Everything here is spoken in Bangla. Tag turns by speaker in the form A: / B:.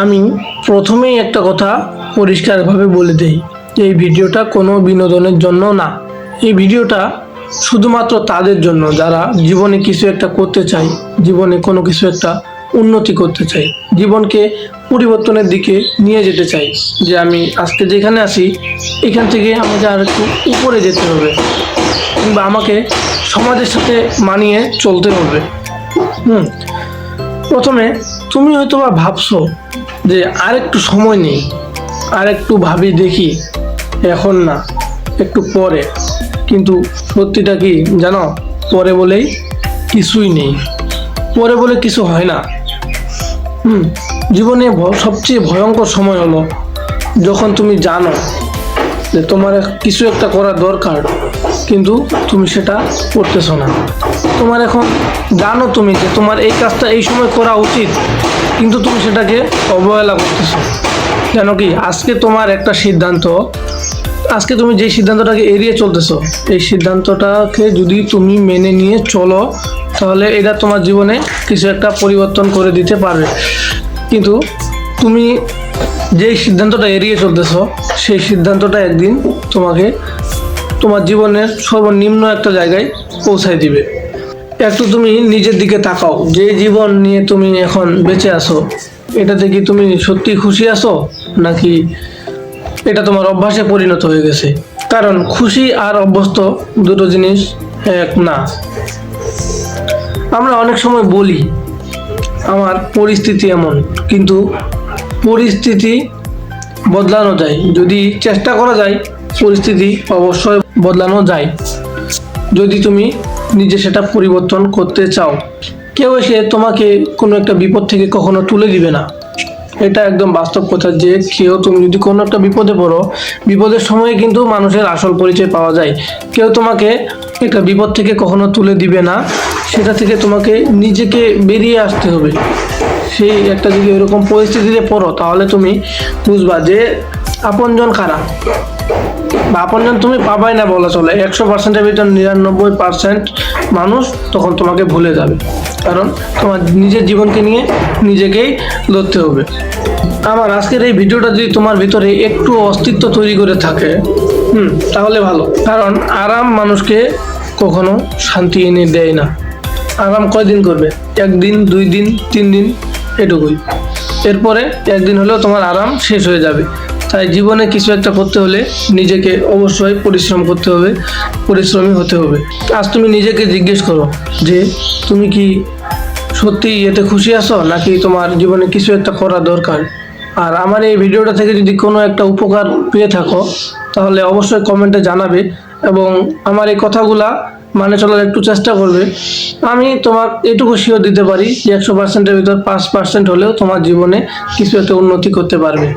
A: আমি প্রথমেই একটা কথা পরিষ্কারভাবে বলে দেই, এই ভিডিওটা কোনো বিনোদনের জন্য না। এই ভিডিওটা শুধুমাত্র তাদের জন্য যারা জীবনে কিছু একটা করতে চায়, জীবনে কোনো কিছু একটা উন্নতি করতে চাই, জীবনকে পরিবর্তনের দিকে নিয়ে যেতে চাই। যে আমি আজকে যেখানে আছি এখান থেকে আমাকে আর একটু উপরে যেতে হবে, কিংবা আমাকে সমাজের সাথে মানিয়ে চলতে হবে। প্রথমে তুমি হয়তো বা ভাবছো যে আর একটু সময় নেই, আর একটু ভাবি দেখি, এখন না, একটু পরে। কিন্তু সত্যিটা কি জানো? পরে বলেই কিছুই নেই, পরে বলে কিছু হয় না। জীবনে সবচেয়ে ভয়ঙ্কর সময় হলো যখন তুমি জানো যে তোমার কিছু একটা করা দরকার, কিন্তু তুমি সেটা করতেছো না। তোমার এখন জানো তুমি যে তোমার এই কাজটা এই সময় করা উচিত, কিন্তু তুমি সেটাকে অবহেলা করতেছো। কেন কি? আজকে তোমার একটা সিদ্ধান্ত, আজকে তুমি যে সিদ্ধান্তটাকে এড়িয়ে চলতেছো, এই সিদ্ধান্তটাকে যদি তুমি মেনে নিয়ে চলো তাহলে এটা তোমার জীবনে কিছু একটা পরিবর্তন করে দিতে পারবে। কিন্তু তুমি যেই সিদ্ধান্তটা এড়িয়ে চলতেছো, সেই সিদ্ধান্তটা একদিন তোমাকে তোমার জীবনের সর্বনিম্ন একটা জায়গায় পৌঁছায় দিবে। একটু তুমি নিজের দিকে তাকাও, যে জীবন নিয়ে তুমি এখন বেঁচে আছো, এটাতে কি তুমি সত্যি খুশি আছো, নাকি এটা তোমার অভ্যাসে পরিণত হয়ে গেছে? কারণ খুশি আর অভ্যস্ত দুটো জিনিস এক না। আমরা অনেক সময় বলি আমার পরিস্থিতি এমন, কিন্তু পরিস্থিতি বদলানো যায়, যদি চেষ্টা করা যায় পরিস্থিতি অবশ্যই বদলানো যায়, যদি তুমি নিজে সেটা পরিবর্তন করতে চাও। কেউ এসে তোমাকে কোনো একটা বিপদ থেকে কখনো তুলে দিবে না, এটা একদম বাস্তব কথা। যে তুমি যদি কোনো একটা বিপদে পড়ো, বিপদের সময়ে কিন্তু মানুষের আসল পরিচয় পাওয়া যায়। কেউ তোমাকে একটা বিপদ থেকে কখনো তুলে দিবে না, সেটা থেকে তোমাকে নিজেকে বেরিয়ে আসতে হবে। সেই একটা যদি এরকম পরিস্থিতিতে পড়ো, তাহলে তুমি বুঝবা যে আপনজন কারা, বা আপনজন তুমি পাবাই না বলা চলে। 100%-এর ভিতর 99% মানুষ তখন তোমাকে ভুলে যাবে, কারণ তোমার নিজের জীবনকে নিয়ে নিজেকেই লড়তে হবে। আমার আজকের এই ভিডিওটা যদি তোমার ভিতরে একটু অস্তিত্ব তৈরি করে থাকে, তাহলে ভালো। কারণ আরাম মানুষকে কখনো শান্তি এনে দেয় না। আরাম কয়দিন করবে? 1 দিন, 2 দিন, 3 দিন, এটুকুই। এরপরে একদিন হলেও তোমার আরাম শেষ হয়ে যাবে। তাই জীবনে কিছু একটা করতে হলে নিজেকে অবশ্যই পরিশ্রম করতে হবে, পরিশ্রমী হতে হবে। আজ তুমি নিজেকে জিজ্ঞেস করো যে তুমি কি সত্যি এতে খুশি আছো, নাকি তোমার জীবনে কিছু একটা করা দরকার। আর আমার এই ভিডিওটা থেকে যদি কোনো একটা উপকার পেয়ে থাকো, তাহলে অবশ্যই কমেন্টে জানাবে এবং আমার এই কথাগুলা মানে চলার একটু চেষ্টা করবে। আমি তোমার এটুকু শিওর দিতে পারি যে 100%-এর ভিতর 5% হলেও তোমার জীবনে কিছু একটা উন্নতি করতে পারবে।